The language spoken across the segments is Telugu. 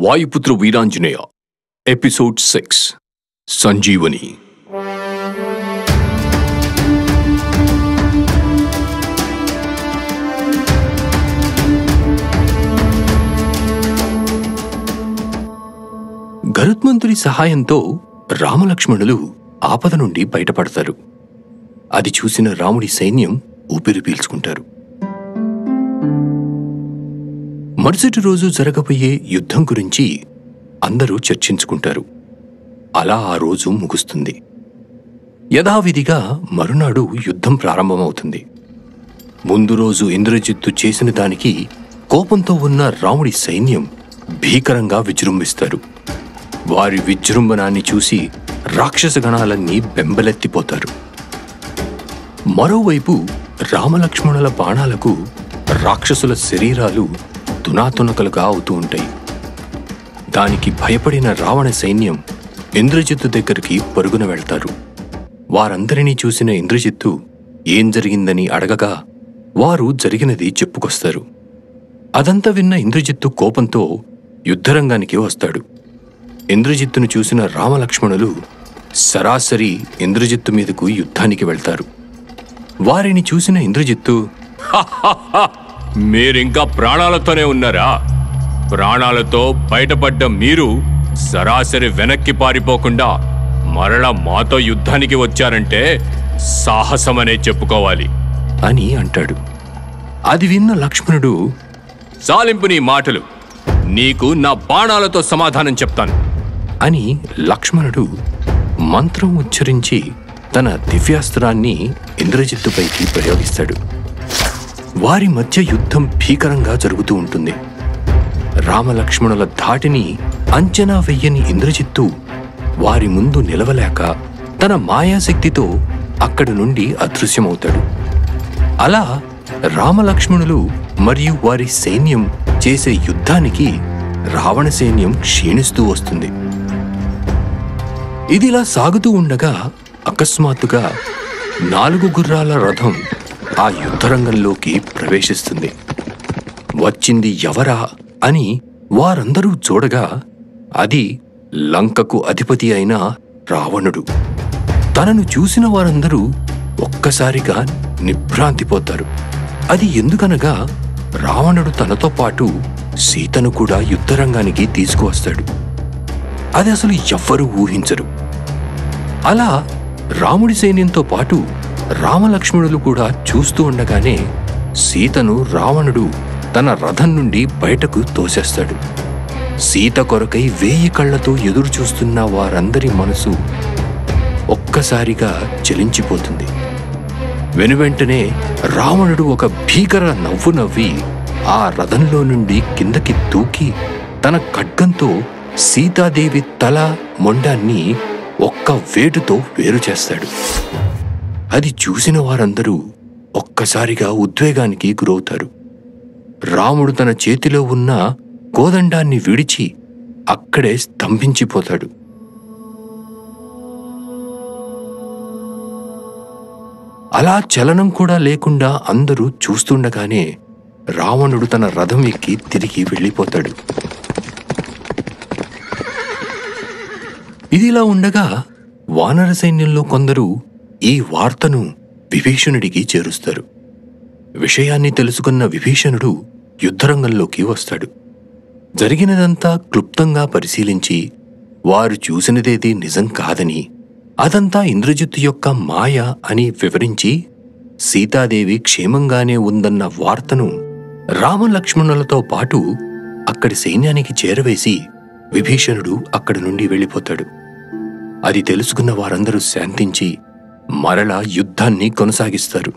వాయుపుత్ర వీరాంజనేయ ఎపిసోడ్ 6 సంజీవని. గరుత్మంతుడి సహాయంతో రామలక్ష్మణులు ఆపద నుండి బయటపడతారు. అది చూసిన రాముడి సైన్యం ఊపిరి పీల్చుకుంటారు. మరుసటి రోజు జరగబోయే యుద్ధం గురించి అందరూ చర్చించుకుంటారు. అలా ఆ రోజు ముగుస్తుంది. యథావిధిగా మరునాడు యుద్ధం ప్రారంభమవుతుంది. ముందు రోజు ఇంద్రజిత్తు చేసిన దానికి కోపంతో ఉన్న రాముడి సైన్యం భీకరంగా విజృంభిస్తారు. వారి విజృంభణాన్ని చూసి రాక్షస గణాలన్నీ బెంబలెత్తిపోతారు. మరోవైపు రామలక్ష్మణుల బాణాలకు రాక్షసుల శరీరాలు తునాతునకలుగా అవుతూ ఉంటాయి. దానికి భయపడిన రావణ సైన్యం ఇంద్రజిత్తు దగ్గరికి పరుగున వెళ్తారు. వారందరినీ చూసిన ఇంద్రజిత్తు ఏం జరిగిందని అడగగా వారు జరిగినది చెప్పుకొస్తారు. అదంతా విన్న ఇంద్రజిత్తు కోపంతో యుద్ధరంగానికి వస్తాడు. ఇంద్రజిత్తును చూసిన రామలక్ష్మణులు సరాసరి ఇంద్రజిత్తు మీదకు యుద్ధానికి వెళ్తారు. వారిని చూసిన ఇంద్రజిత్తు, మీరింకా ప్రాణాలతోనే ఉన్నారా? ప్రాణాలతో బయటపడ్డ మీరు సరాసరి వెనక్కి పారిపోకుండా మరలా మాతో యుద్ధానికి వచ్చారంటే సాహసమనే చెప్పుకోవాలి అని అంటాడు. అది విన్న లక్ష్మణుడు, సాలింపు నీ మాటలు, నీకు నా బాణాలతో సమాధానం చెప్తాను అని లక్ష్మణుడు మంత్రం ఉచ్చరించి తన దివ్యాస్త్రాన్ని ఇంద్రజిత్తుపైకి ప్రయోగిస్తాడు. వారి మధ్య యుద్ధం భీకరంగా జరుగుతూ ఉంటుంది. రామలక్ష్మణుల ధాటిని అంచనా వెయ్యని ఇంద్రజిత్తు వారి ముందు నిలవలేక తన మాయాశక్తితో అక్కడి నుండి అదృశ్యమవుతాడు. అలా రామలక్ష్మణులు మరియు వారి సైన్యం చేసే యుద్ధానికి రావణ సైన్యం క్షీణిస్తూ వస్తుంది. ఇదిలా సాగుతూ ఉండగా అకస్మాత్తుగా 4 గుర్రాల రథం ఆ యుద్ధరంగంలోకి ప్రవేశిస్తుంది. వచ్చింది ఎవరా అని వారందరూ చూడగా అది లంకకు అధిపతి అయిన రావణుడు. తనను చూసిన వారందరూ ఒక్కసారిగా నిభ్రాంతిపోతారు. అది ఎందుకనగా రావణుడు తనతో పాటు సీతను కూడా యుద్ధరంగానికి తీసుకువస్తాడు. అది అసలు ఎవ్వరూ ఊహించరు. అలా రాముడి సైన్యంతో పాటు రామలక్ష్మణులు కూడా చూస్తూ ఉండగానే సీతను రావణుడు తన రథం నుండి బయటకు తోసేస్తాడు. సీత కొరకై 1000 కళ్లతో ఎదురు చూస్తున్న వారందరి మనసు ఒక్కసారిగా చలించిపోతుంది. వెనువెంటనే రావణుడు ఒక భీకర నవ్వు నవ్వి ఆ రథంలో నుండి కిందకి దూకి తన ఖడ్గంతో సీతాదేవి తల మొండాన్ని ఒక్క వేటుతో వేరు చేస్తాడు. అది చూసిన వారందరూ ఒక్కసారిగా ఉద్వేగానికి గురవుతారు. రాముడు తన చేతిలో ఉన్న కోదండాన్ని విడిచి అక్కడే స్తంభించిపోతాడు. అలా చలనం కూడా లేకుండా అందరూ చూస్తుండగానే రావణుడు తన రథం ఎక్కి తిరిగి వెళ్ళిపోతాడు. ఇదిలా ఉండగా వానర సైన్యంలో కొందరు ఈ వార్తను విభీషణుడికి చేరుస్తారు. విషయాన్ని తెలుసుకున్న విభీషణుడు యుద్ధరంగంలోకి వస్తాడు. జరిగినదంతా క్లుప్తంగా పరిశీలించి వారు చూసినదేది నిజం కాదని, అదంతా ఇంద్రజిత్తు యొక్క మాయ అని వివరించి సీతాదేవి క్షేమంగానే ఉందన్న వార్తను రామలక్ష్మణులతో పాటు అక్కడి సైన్యానికి చేరవేసి విభీషణుడు అక్కడి నుండి వెళ్ళిపోతాడు. అది తెలుసుకున్న వారందరూ శాంతించి మరలా యుద్ధాన్ని కొనసాగిస్తారు.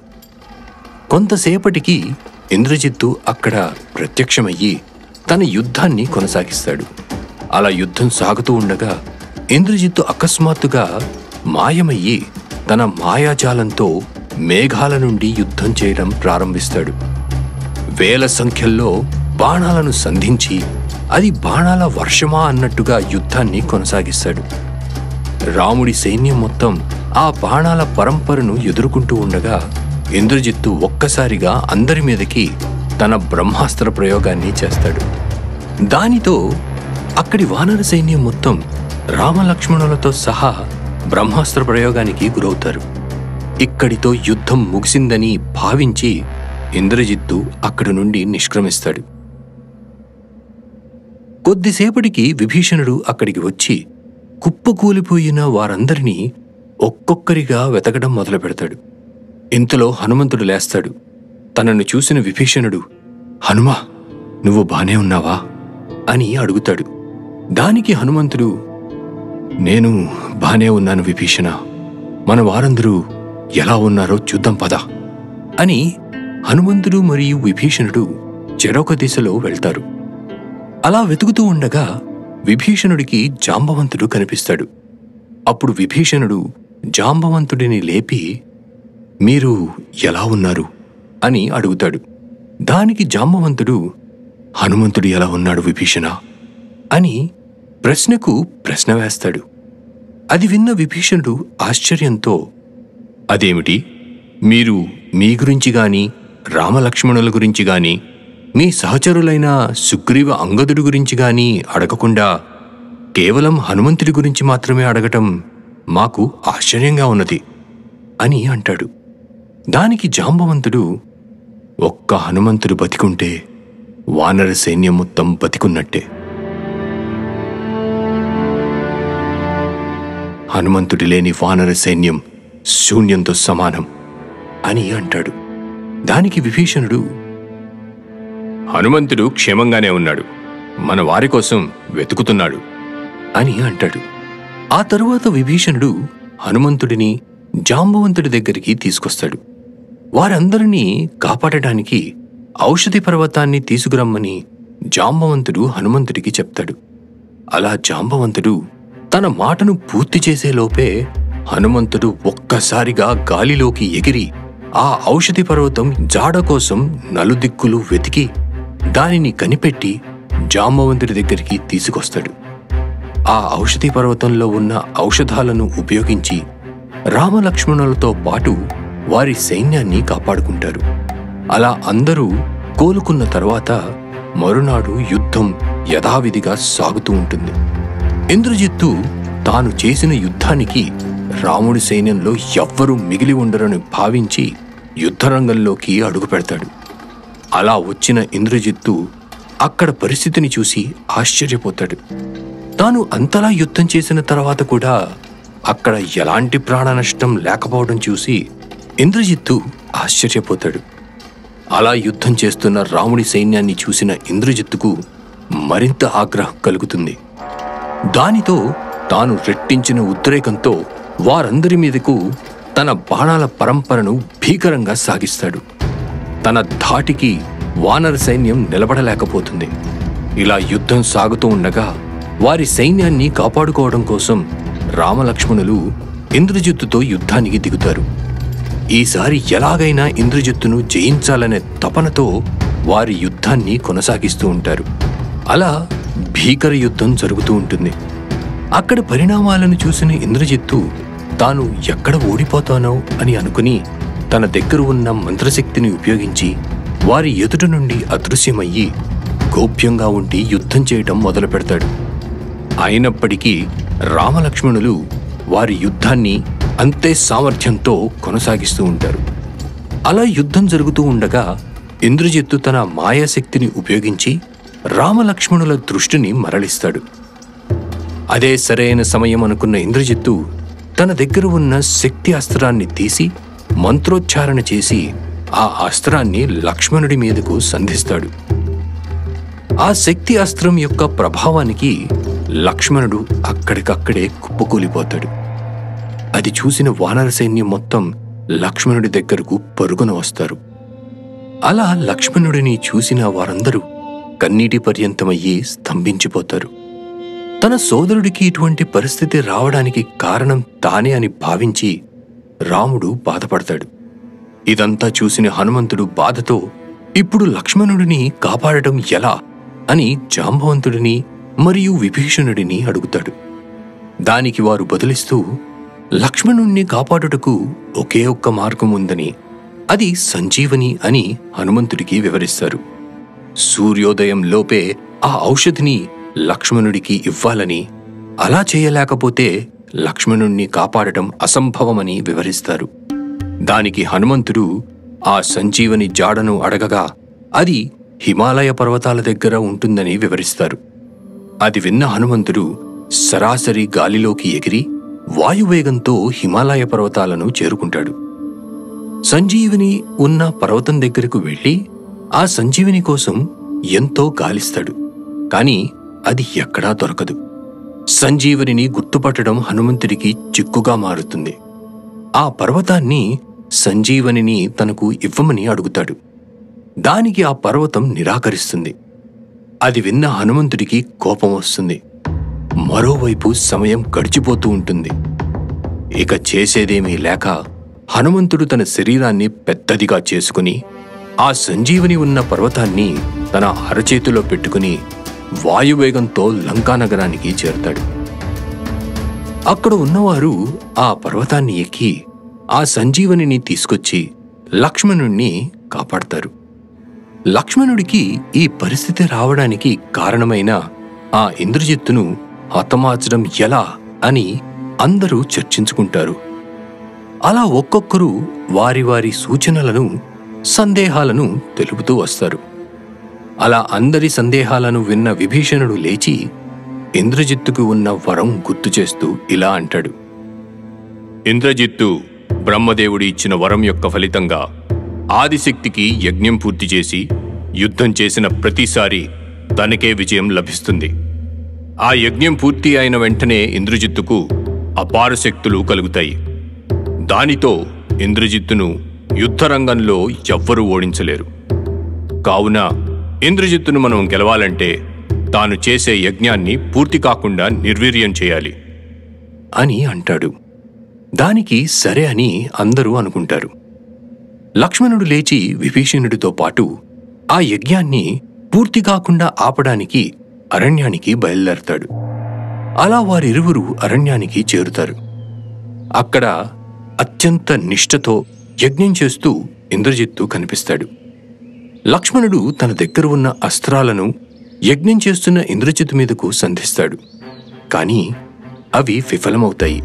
కొంతసేపటికి ఇంద్రజిత్తు అక్కడ ప్రత్యక్షమయ్యి తన యుద్ధాన్ని కొనసాగిస్తాడు. అలా యుద్ధం సాగుతూ ఉండగా ఇంద్రజిత్తు అకస్మాత్తుగా మాయమయ్యి తన మాయాజాలంతో మేఘాల నుండి యుద్ధం చేయడం ప్రారంభిస్తాడు. 1000 సంఖ్యల్లో బాణాలను సంధించి అది బాణాల వర్షమా అన్నట్టుగా యుద్ధాన్ని కొనసాగిస్తాడు. రాముడి సైన్యం మొత్తం ఆ బాణాల పరంపరను ఎదుర్కొంటూ ఉండగా ఇంద్రజిత్తు ఒక్కసారిగా అందరి మీదకి తన బ్రహ్మాస్త్ర ప్రయోగాన్ని చేస్తాడు. దానితో అక్కడి వానర సైన్యం మొత్తం రామలక్ష్మణులతో సహా బ్రహ్మాస్త్ర ప్రయోగానికి గురవుతారు. ఇక్కడితో యుద్ధం ముగిసిందని భావించి ఇంద్రజిత్తు అక్కడి నుండి నిష్క్రమిస్తాడు. కొద్దిసేపటికి విభీషణుడు అక్కడికి వచ్చి కుప్పకూలిపోయిన వారందరినీ ఒక్కొక్కరిగా వెతకడం మొదలు పెడతాడు. ఇంతలో హనుమంతుడు లేస్తాడు. తనను చూసిన విభీషణుడు, హనుమా, నువ్వు బానే ఉన్నావా అని అడుగుతాడు. దానికి హనుమంతుడు, నేను బానే ఉన్నాను విభీషణ, మన వారందరూ ఎలా ఉన్నారో చూద్దాం పద అని హనుమంతుడు మరియు విభీషణుడు చెరొక దిశలో వెళ్తారు. అలా వెతుకుతూ ఉండగా విభీషణుడికి జాంబవంతుడు కనిపిస్తాడు. అప్పుడు విభీషణుడు జాంబవంతుడిని లేపి, మీరు ఎలా ఉన్నారు అని అడుగుతాడు. దానికి జాంబవంతుడు, హనుమంతుడు ఎలా ఉన్నాడు విభీషణ అని ప్రశ్నకు ప్రశ్న వేస్తాడు. అది విన్న విభీషణుడు ఆశ్చర్యంతో, అదేమిటి, మీరు మీ గురించి గాని రామలక్ష్మణుల గురించి గాని మీ సహచరులైన సుగ్రీవ అంగదుడి గురించి గాని అడగకుండా కేవలం హనుమంతుడి గురించి మాత్రమే అడగటం మాకు ఆశ్చర్యంగా ఉన్నది అని అంటాడు. దానికి జాంబవంతుడు, ఒక్క హనుమంతుడు బతికుంటే వానర సైన్యం మొత్తం బతికున్నట్టే. హనుమంతుడి లేని వానర సైన్యం శూన్యంతో సమానం అని అంటాడు. దానికి విభీషణుడు, హనుమంతుడు క్షేమంగానే ఉన్నాడు, మన వారి కోసం వెతుకుతున్నాడు అని అంటాడు. ఆ తరువాత విభీషణుడు హనుమంతుడిని జాంబవంతుడి దగ్గరికి తీసుకొస్తాడు. వారందరినీ కాపాడటానికి ఔషధి పర్వతాన్ని తీసుకురమ్మని జాంబవంతుడు హనుమంతుడికి చెప్తాడు. అలా జాంబవంతుడు తన మాటను పూర్తి చేసేలోపే హనుమంతుడు ఒక్కసారిగా గాలిలోకి ఎగిరి ఆ ఔషధి పర్వతం జాడ కోసం నలుదిక్కులు వెతికి దానిని కనిపెట్టి జాంబవంతుడి దగ్గరికి తీసుకొస్తాడు. ఆ ఔషధి పర్వతంలో ఉన్న ఔషధాలను ఉపయోగించి రామలక్ష్మణులతో పాటు వారి సైన్యాన్ని కాపాడుకుంటారు. అలా అందరూ కోలుకున్న తర్వాత మరునాడు యుద్ధం యథావిధిగా సాగుతూ ఉంటుంది. ఇంద్రజిత్తు తాను చేసిన యుద్ధానికి రాముడి సైన్యంలో ఎవ్వరూ మిగిలి ఉండరని భావించి యుద్ధరంగంలోకి అడుగుపెడతాడు. అలా వచ్చిన ఇంద్రజిత్తు అక్కడ పరిస్థితిని చూసి ఆశ్చర్యపోతాడు. తాను అంతలా యుద్ధం చేసిన తర్వాత కూడా అక్కడ ఎలాంటి ప్రాణ నష్టం లేకపోవడం చూసి ఇంద్రజిత్తు ఆశ్చర్యపోతాడు. అలా యుద్ధం చేస్తున్న రాముడి సైన్యాన్ని చూసిన ఇంద్రజిత్తుకు మరింత ఆగ్రహం కలుగుతుంది. దానితో తాను రెట్టించిన ఉద్రేకంతో వారందరి మీదకు తన బాణాల పరంపరను భీకరంగా సాగిస్తాడు. తన ధాటికి వానర సైన్యం నిలబడలేకపోతుంది. ఇలా యుద్ధం సాగుతూ ఉండగా వారి సైన్యాన్ని కాపాడుకోవడం కోసం రామలక్ష్మణులు ఇంద్రజిత్తుతో యుద్ధానికి దిగుతారు. ఈసారి ఎలాగైనా ఇంద్రజిత్తును జయించాలనే తపనతో వారి యుద్ధాన్ని కొనసాగిస్తూ ఉంటారు. అలా భీకర యుద్ధం జరుగుతూ ఉంటుంది. అక్కడ పరిణామాలను చూసిన ఇంద్రజిత్తు తాను ఎక్కడ ఓడిపోతానో అని అనుకుని తన దగ్గర ఉన్న మంత్రశక్తిని ఉపయోగించి వారి ఎదుట నుండి అదృశ్యమయ్యి గోప్యంగా ఉండి యుద్ధం చేయటం మొదలు పెడతాడు. అయినప్పటికీ రామలక్ష్మణులు వారి యుద్ధాన్ని అంతే సామర్థ్యంతో కొనసాగిస్తూ ఉంటారు. అలా యుద్ధం జరుగుతూ ఉండగా ఇంద్రజిత్తు తన మాయాశక్తిని ఉపయోగించి రామలక్ష్మణుల దృష్టిని మరలిస్తాడు. అదే సరైన సమయం అనుకున్న ఇంద్రజిత్తు తన దగ్గర ఉన్న శక్తి అస్త్రాన్ని తీసి మంత్రోచ్చారణ చేసి ఆ అస్త్రాన్ని లక్ష్మణుడి మీదకు సంధిస్తాడు. ఆ శక్తి అస్త్రం యొక్క ప్రభావానికి లక్ష్మణుడు అక్కడికక్కడే కుప్పకూలిపోతాడు. అది చూసిన వానర సైన్యం మొత్తం లక్ష్మణుడి దగ్గరకు పరుగున వస్తారు. అలా లక్ష్మణుడిని చూసిన వారందరూ కన్నీటి పర్యంతమయ్యి స్తంభించిపోతారు. తన సోదరుడికి ఇటువంటి పరిస్థితి రావడానికి కారణం తానే అని భావించి రాముడు బాధపడతాడు. ఇదంతా చూసిన హనుమంతుడు బాధతో ఇప్పుడు లక్ష్మణుడిని కాపాడటం ఎలా అని జాంబవంతుడిని మరియు విభీషణుడిని అడుగుతాడు. దానికి వారు బదులిస్తూ లక్ష్మణుణ్ణి కాపాడుటకు ఒకే ఒక్క మార్గం ఉందని, అది సంజీవని అని హనుమంతుడికి వివరిస్తారు. సూర్యోదయం లోపే ఆ ఔషధిని లక్ష్మణుడికి ఇవ్వాలని, అలా చేయలేకపోతే లక్ష్మణుణ్ణి కాపాడటం అసంభవమని వివరిస్తారు. దానికి హనుమంతుడు ఆ సంజీవని జాడను అడగగా అది హిమాలయ పర్వతాల దగ్గర ఉంటుందని వివరిస్తారు. అది విన్న హనుమంతుడు సరాసరి గాలిలోకి ఎగిరి వాయువేగంతో హిమాలయ పర్వతాలను చేరుకుంటాడు. సంజీవిని ఉన్న పర్వతం దగ్గరకు వెళ్ళి ఆ సంజీవిని కోసం ఎంతో గాలిస్తాడు. కాని అది ఎక్కడా దొరకదు. సంజీవనిని గుర్తుపట్టడం హనుమంతుడికి చిక్కుగా మారుతుంది. ఆ పర్వతాన్ని సంజీవనిని తనకు ఇవ్వమని అడుగుతాడు. దానికి ఆ పర్వతం నిరాకరిస్తుంది. అది విన్న హనుమంతుడికి కోపం వస్తుంది. మరోవైపు సమయం గడిచిపోతూ ఉంటుంది. ఇక చేసేదేమీ లేక హనుమంతుడు తన శరీరాన్ని పెద్దదిగా చేసుకుని ఆ సంజీవని ఉన్న పర్వతాన్ని తన అరచేతిలో పెట్టుకుని వాయువేగంతో లంకానగరానికి చేరుతాడు. అక్కడ ఉన్నవారు ఆ పర్వతాన్ని ఎక్కి ఆ సంజీవనిని తీసుకొచ్చి లక్ష్మణుణ్ణి కాపాడతారు. లక్ష్మణుడికి ఈ పరిస్థితి రావడానికి కారణమైన ఆ ఇంద్రజిత్తును హతమార్చడం ఎలా అని అందరూ చర్చించుకుంటారు. అలా ఒక్కొక్కరు వారి వారి సూచనలను, సందేహాలను తెలుపుతూ వస్తారు. అలా అందరి సందేహాలను విన్న విభీషణుడు లేచి ఇంద్రజిత్తుకు ఉన్న వరం గుర్తు చేస్తూ ఇలా అంటాడు. ఇంద్రజిత్తు బ్రహ్మదేవుడి ఇచ్చిన వరం యొక్క ఫలితంగా ఆదిశక్తికి యజ్ఞం పూర్తి చేసి యుద్ధం చేసిన ప్రతిసారి తనకే విజయం లభిస్తుంది. ఆ యజ్ఞం పూర్తి అయిన వెంటనే ఇంద్రజిత్తుకు అపార శక్తులు కలుగుతాయి. దానితో ఇంద్రజిత్తును యుద్ధరంగంలో ఎవ్వరూ ఓడించలేరు. కావున ఇంద్రజిత్తును మనం గెలవాలంటే తాను చేసే యజ్ఞాన్ని పూర్తి కాకుండా నిర్వీర్యం చేయాలి అని అంటాడు. దానికి సరే అని అందరూ అనుకుంటారు. లక్ష్మణుడు లేచి విభీషణుడితో పాటు ఆ యజ్ఞాన్ని పూర్తి కాకుండా ఆపడానికి అరణ్యానికి బయలుదేరతాడు. అలా వారిరువురు అరణ్యానికి చేరుతారు. అక్కడ అత్యంత నిష్ఠతో యజ్ఞం చేస్తూ ఇంద్రజిత్తు కనిపిస్తాడు. లక్ష్మణుడు తన దగ్గర ఉన్న అస్త్రాలను యజ్ఞం చేస్తున్న ఇంద్రజిత్తు మీదకు సంధిస్తాడు. కాని అవి విఫలమవుతాయి.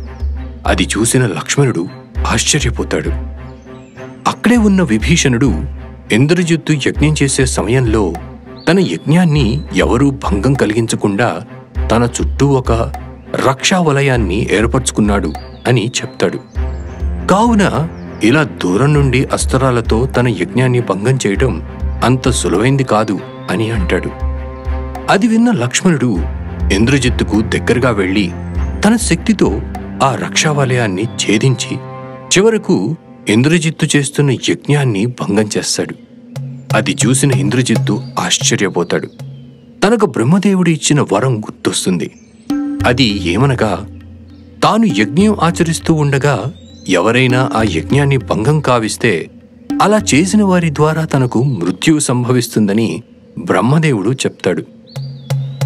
అది చూసిన లక్ష్మణుడు ఆశ్చర్యపోతాడు. అక్కడే ఉన్న విభీషణుడు ఇంద్రజిత్తు యజ్ఞం చేసే సమయంలో తన యజ్ఞాన్ని ఎవరూ భంగం కలిగించకుండా తన చుట్టూ ఒక రక్షావలయాన్ని ఏర్పరచుకున్నాడు అని చెప్తాడు. కావున ఇలా దూరం నుండి అస్త్రాలతో తన యజ్ఞాన్ని భంగం చేయడం అంత సులువైంది కాదు అని అంటాడు. అది విన్న లక్ష్మణుడు ఇంద్రజిత్తుకు దగ్గరగా వెళ్లి తన శక్తితో ఆ రక్షావలయాన్ని ఛేదించి చివరకు ఇంద్రజిత్తు చేస్తున్న యజ్ఞాన్ని భంగం చేస్తాడు. అది చూసిన ఇంద్రజిత్తు ఆశ్చర్యపోతాడు. తనకు బ్రహ్మదేవుడు ఇచ్చిన వరం గుర్తొస్తుంది. అది ఏమనగా, తాను యజ్ఞం ఆచరిస్తూ ఉండగా ఎవరైనా ఆ యజ్ఞాన్ని భంగం కావిస్తే అలా చేసిన వారి ద్వారా తనకు మృత్యువు సంభవిస్తుందని బ్రహ్మదేవుడు చెప్తాడు.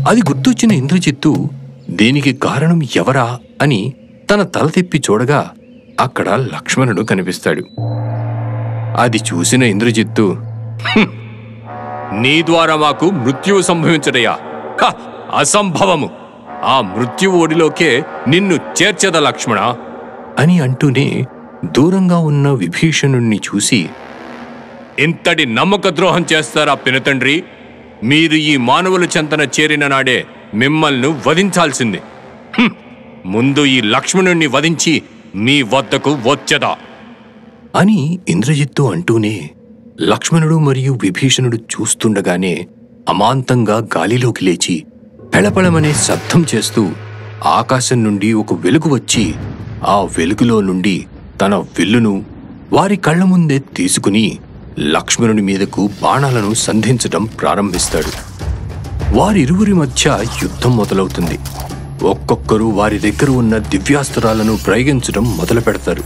అది గుర్తొచ్చిన ఇంద్రజిత్తు దీనికి కారణం ఎవరా అని తన తల తిప్పి చూడగా అక్కడ లక్ష్మణుడు కనిపిస్తాడు. అది చూసిన ఇంద్రజిత్తు, నీ ద్వారా మాకు మృత్యువు సంభవించడయా? అసంభవము! ఆ మృత్యువు ఒడిలోకే నిన్ను చేర్చద లక్ష్మణ అని అంటూనే దూరంగా ఉన్న విభీషణుణ్ణి చూసి, ఇంతటి నమ్మక ద్రోహం చేస్తారా పినతండ్రి? మీరు ఈ మానవుల చెంతన చేరిన నాడే మిమ్మల్ని వధించాల్సింది. ముందు ఈ లక్ష్మణుణ్ణి వధించి మీ వద్దకు వచ్చదా అని ఇంద్రజిత్తు అంటూనే లక్ష్మణుడు మరియు విభీషణుడు చూస్తుండగానే అమాంతంగా గాలిలోకి లేచి పెళపెళమనే శబ్దం చేస్తూ ఆకాశం నుండి ఒక వెలుగు వచ్చి ఆ వెలుగులో నుండి తన విల్లును వారి కళ్ల ముందే తీసుకుని లక్ష్మణుడి మీదకు బాణాలను సంధించటం ప్రారంభిస్తాడు. వారిరువురి మధ్య యుద్ధం మొదలవుతుంది. ఒక్కొక్కరు వారి దగ్గర ఉన్న దివ్యాస్త్రాలను ప్రయోగించడం మొదలు పెడతారు.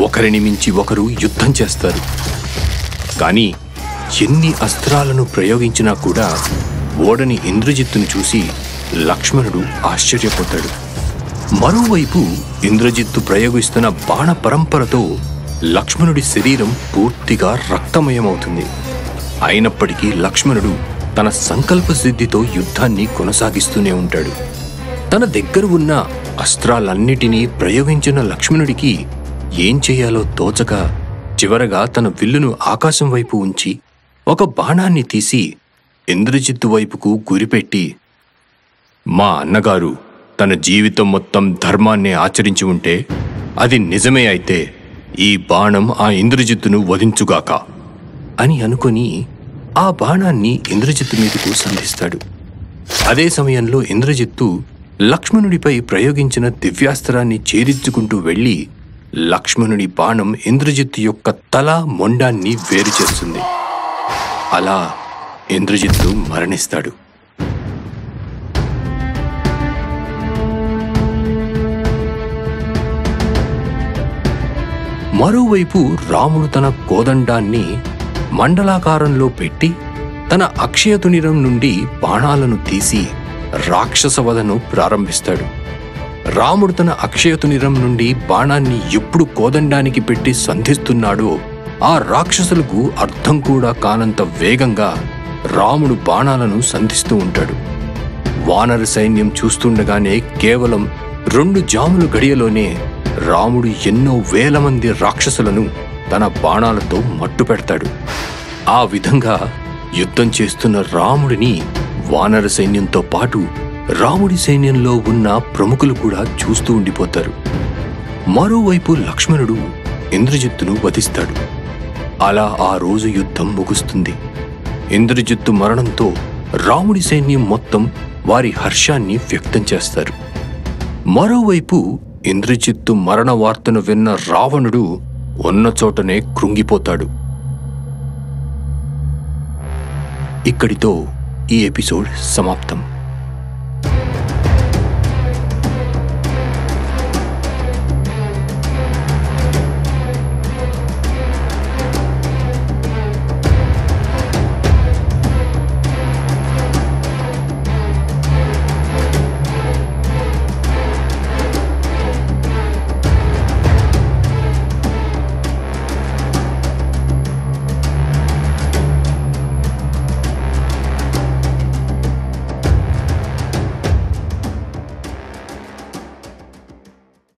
ఒకరిని మించి ఒకరు యుద్ధం చేస్తారు. కానీ ఎన్ని అస్త్రాలను ప్రయోగించినా కూడా ఓడని ఇంద్రజిత్తును చూసి లక్ష్మణుడు ఆశ్చర్యపోతాడు. మరోవైపు ఇంద్రజిత్తు ప్రయోగిస్తున్న బాణ పరంపరతో లక్ష్మణుడి శరీరం పూర్తిగా రక్తమయమవుతుంది. అయినప్పటికీ లక్ష్మణుడు తన సంకల్ప సిద్ధితో యుద్ధాన్ని కొనసాగిస్తూనే ఉంటాడు. తన దగ్గర ఉన్న అస్త్రాలన్నిటినీ ప్రయోగించిన లక్ష్మణుడికి ఏం చేయాలో తోచక చివరగా తన విల్లును ఆకాశం వైపు ఉంచి ఒక బాణాన్ని తీసి ఇంద్రజిత్తు వైపుకు గురిపెట్టి, మా అన్నగారు తన జీవితం మొత్తం ధర్మాన్నే ఆచరించి ఉంటే అది నిజమే అయితే ఈ బాణం ఆ ఇంద్రజిత్తును వధించుగాక అని అనుకొని ఆ బాణాన్ని ఇంద్రజిత్తు మీదకు సంధిస్తాడు. అదే సమయంలో ఇంద్రజిత్తు లక్ష్మణుడిపై ప్రయోగించిన దివ్యాస్త్రాన్ని ఛేదించుకుంటూ వెళ్లి లక్ష్మణుడి బాణం ఇంద్రజిత్తు యొక్క తల మొండాన్ని వేరు చేస్తుంది. అలా ఇంద్రజిత్తు మరణిస్తాడు. మరోవైపు రాముడు తన కోదండాన్ని మండలాకారంలో పెట్టి తన అక్షయతునిరం నుండి బాణాలను తీసి రాక్షసవధను ప్రారంభిస్తాడు. రాముడు తన అక్షయతునిరం నుండి బాణాన్ని ఎప్పుడు కోదండానికి పెట్టి సంధిస్తున్నాడో ఆ రాక్షసులకు అర్థం కూడా కానంత వేగంగా రాముడు బాణాలను సంధిస్తూ ఉంటాడు. వానర సైన్యం చూస్తుండగానే కేవలం 2 జాముల గడియలోనే రాముడు ఎన్నో వేల మంది రాక్షసులను తన బాణాలతో మట్టు పెడతాడు. ఆ విధంగా యుద్ధం చేస్తున్న రాముడిని వానర సైన్యంతో పాటు రాముడి సైన్యంలో ఉన్న ప్రముఖులు కూడా చూస్తూ ఉండిపోతారు. మరోవైపు లక్ష్మణుడు ఇంద్రజిత్తును వధిస్తాడు. అలా ఆ రోజు యుద్ధం ముగుస్తుంది. ఇంద్రజిత్తు మరణంతో రాముడి సైన్యం మొత్తం వారి హర్షాన్ని వ్యక్తం చేస్తారు. మరోవైపు ఇంద్రజిత్తు మరణ వార్తను విన్న రావణుడు ఉన్న చోటనే కృంగిపోతాడు. ఇక్కడితో ఈ ఎపిసోడ్ సమాప్తం.